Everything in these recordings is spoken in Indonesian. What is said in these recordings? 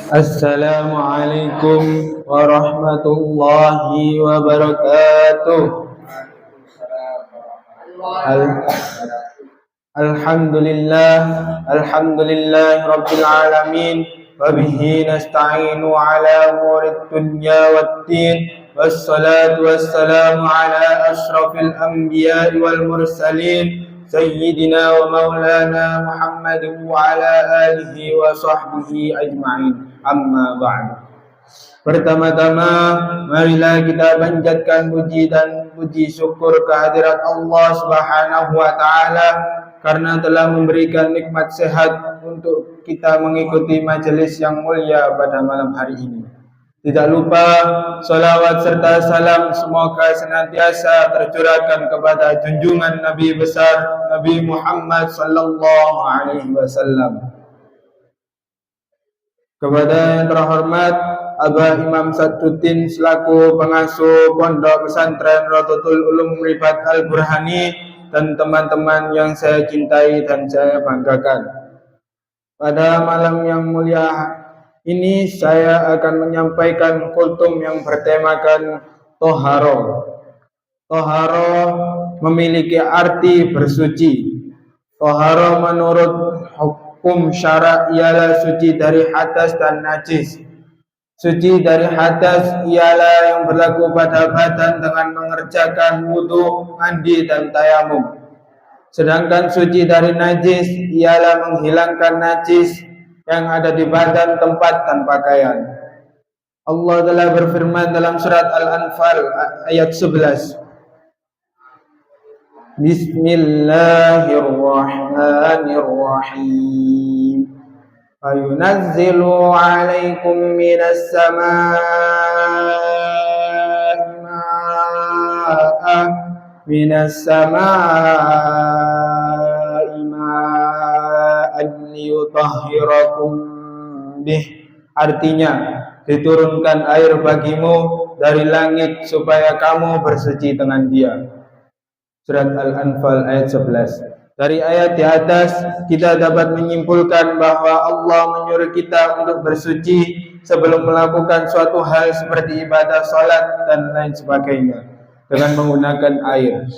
Assalamualaikum warahmatullahi wabarakatuh. Al- Alhamdulillah, alhamdulillah rabbil alamin. Wa bihi nasta'inu ala umurid dunya waddin. Wassalatu wassalamu ala ashrafil anbiya'i wal mursalin. Sayyidina wa maulana Muhammadin wa ala alihi wa sahbihi ajma'in. Amma ba'du. Pertama-tama, marilah kita panjatkan puji dan puji syukur kehadirat Allah Subhanahu wa taala karena telah memberikan nikmat sehat untuk kita mengikuti majelis yang mulia pada malam hari ini. Tidak lupa salawat serta salam semoga senantiasa tercurahkan kepada junjungan Nabi besar Nabi Muhammad sallallahu alaihi wasallam. Kepada yang terhormat Abah Imam Sadruddin selaku pengasuh Pondok Pesantren Rodotul Ulum Ribat Al-Burhani dan teman-teman yang saya cintai dan saya banggakan. Pada malam yang mulia ini saya akan menyampaikan kultum yang bertemakan Toharo. Toharo memiliki arti bersuci. Toharo menurut hukum syara ialah suci dari hadas dan najis. Suci dari hadas ialah yang berlaku pada badan dengan mengerjakan wudu, mandi dan tayamum. Sedangkan suci dari najis ialah menghilangkan najis yang ada di badan, tempat dan pakaian. Allah telah berfirman dalam surat Al-Anfal ayat 11. Bismillahirrahmanirrahim. Fayunazzilu 'alaikum minas samaa'i ma'an liyutahhirakum bih. Artinya, diturunkan air bagimu dari langit supaya kamu bersuci dengan dia. Surat Al-Anfal ayat 11. Dari ayat di atas kita dapat menyimpulkan bahwa Allah menyuruh kita untuk bersuci sebelum melakukan suatu hal seperti ibadah salat dan lain sebagainya dengan menggunakan air.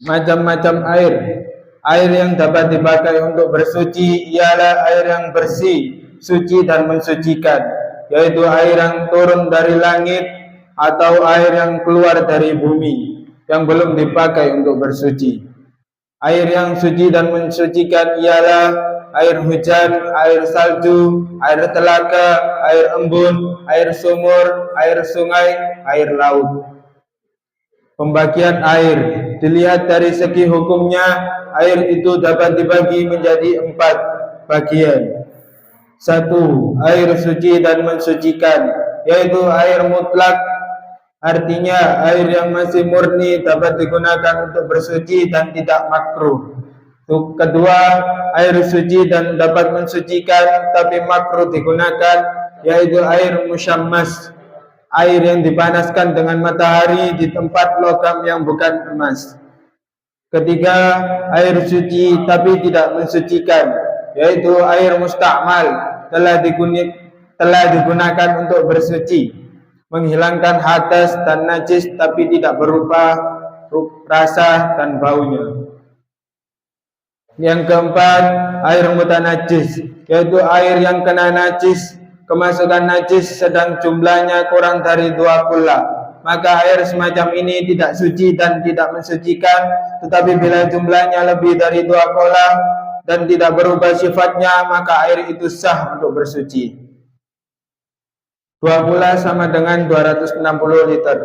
Macam-macam air. Air yang dapat dipakai untuk bersuci ialah air yang bersih, suci dan mensucikan, yaitu air yang turun dari langit atau air yang keluar dari bumi yang belum dipakai untuk bersuci. Air yang suci dan mensucikan ialah air hujan, air salju, air telaga, air embun, air sumur, air sungai, air laut. Pembagian air dilihat dari segi hukumnya, air itu dapat dibagi menjadi 4 bagian. 1. Air suci dan mensucikan, yaitu air mutlak. Artinya air yang masih murni dapat digunakan untuk bersuci dan tidak makruh. Kedua, air suci dan dapat mensucikan tapi makruh digunakan, yaitu air musyammas, air yang dipanaskan dengan matahari di tempat logam yang bukan emas. Ketiga, air suci tapi tidak mensucikan, yaitu air musta'mal, telah digunakan untuk bersuci, menghilangkan hadas dan najis tapi tidak berupa rasa dan baunya. Yang keempat, air mutanajis, yaitu air yang kena najis, kemasukan najis sedang jumlahnya kurang dari 2 kula. Maka air semacam ini tidak suci dan tidak mensucikan, tetapi bila jumlahnya lebih dari 2 kula dan tidak berubah sifatnya, maka air itu sah untuk bersuci. 2 kula sama dengan 260 liter.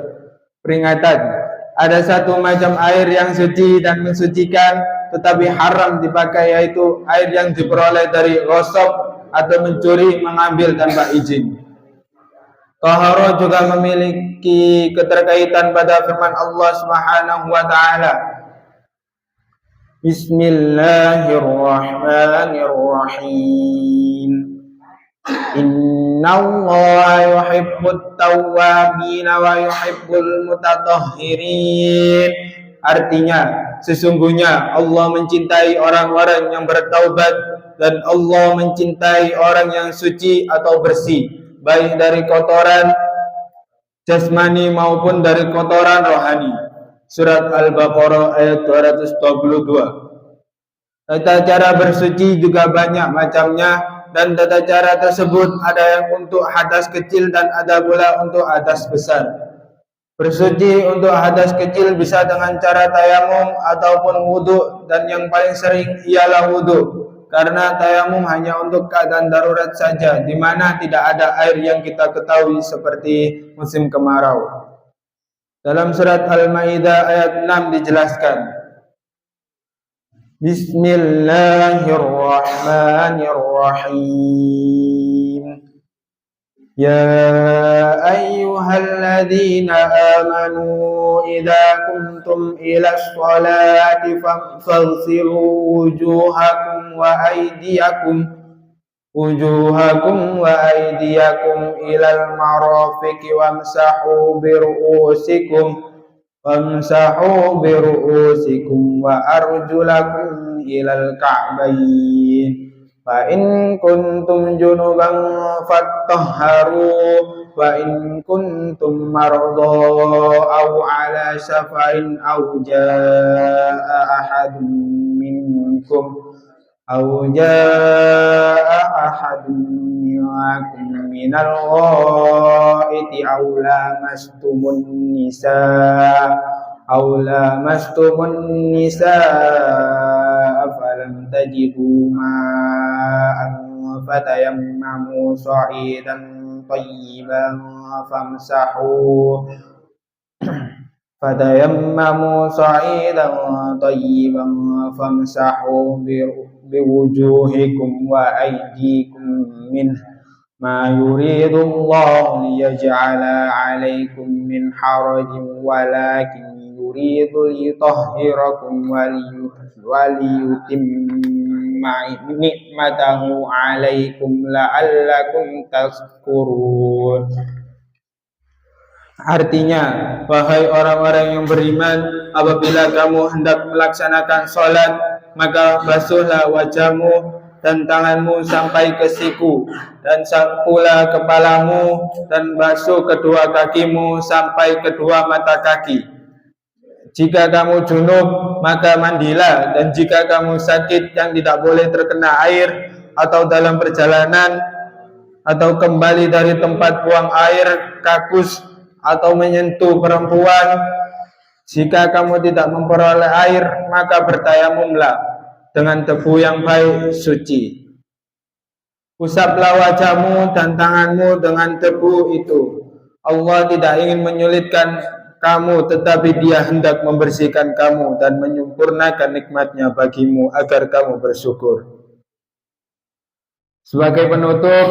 Peringatan, ada satu macam air yang suci dan mensucikan tetapi haram dipakai, yaitu air yang diperoleh dari ghosab atau mencuri, mengambil tanpa izin. Tahara juga memiliki keterkaitan pada firman Allah Subhanahu wa taala. Bismillahirrahmanirrahim. Innallaha yuhibbut tawwabin wa yuhibbul mutatahhirin. Artinya, sesungguhnya Allah mencintai orang-orang yang bertaubat dan Allah mencintai orang yang suci atau bersih, baik dari kotoran jasmani maupun dari kotoran rohani. Surat Al-Baqarah ayat 222. Tata cara bersuci juga banyak macamnya, dan tata cara tersebut ada yang untuk hadas kecil dan ada pula untuk hadas besar. Bersuci untuk hadas kecil bisa dengan cara tayamum ataupun wudhu, dan yang paling sering ialah wudhu, karena tayamum hanya untuk keadaan darurat saja, di mana tidak ada air yang kita ketahui seperti musim kemarau. Dalam surat Al-Maidah ayat 6 dijelaskan, Bismillahirrahmanirrahim. Ya ayyuhalladzina amanu idza kuntum ila sholati faghsilu wujuhakum wa aydiyakum ilal marafiqi wamsahu biru'usikum wa arjulakum ilal ka'bayn. Fa in kuntum junuban fattahharu wa in kuntum marada aw ala safarin aw jaa ahadun minkum minal ghaiti aw lamastumun nisaa falam tajidu ma'an fatayammamu sa'idan tayyiban famsahu biwujuhikum wa aydikum minhu ma yuridullahu liyaj'ala 'alaikum min harajin walakin yuridu liyutahhirakum wa liyutimma ni'matahu 'alaikum la'allakum tashkurun. Artinya, wahai orang-orang yang beriman, apabila kamu hendak melaksanakan sholat, maka basuhlah wajahmu dan tanganmu sampai ke siku, dan sapulah kepalamu, dan basuh kedua kakimu sampai kedua mata kaki. Jika kamu junub, maka mandilah, dan jika kamu sakit yang tidak boleh terkena air, atau dalam perjalanan, atau kembali dari tempat buang air, kakus, atau menyentuh perempuan, jika kamu tidak memperoleh air, maka bertayamumlah dengan tebu yang baik suci. Usaplah wajahmu dan tanganmu dengan tebu itu. Allah tidak ingin menyulitkan kamu, tetapi Dia hendak membersihkan kamu dan menyempurnakan nikmat-Nya bagimu agar kamu bersyukur. Sebagai penutup,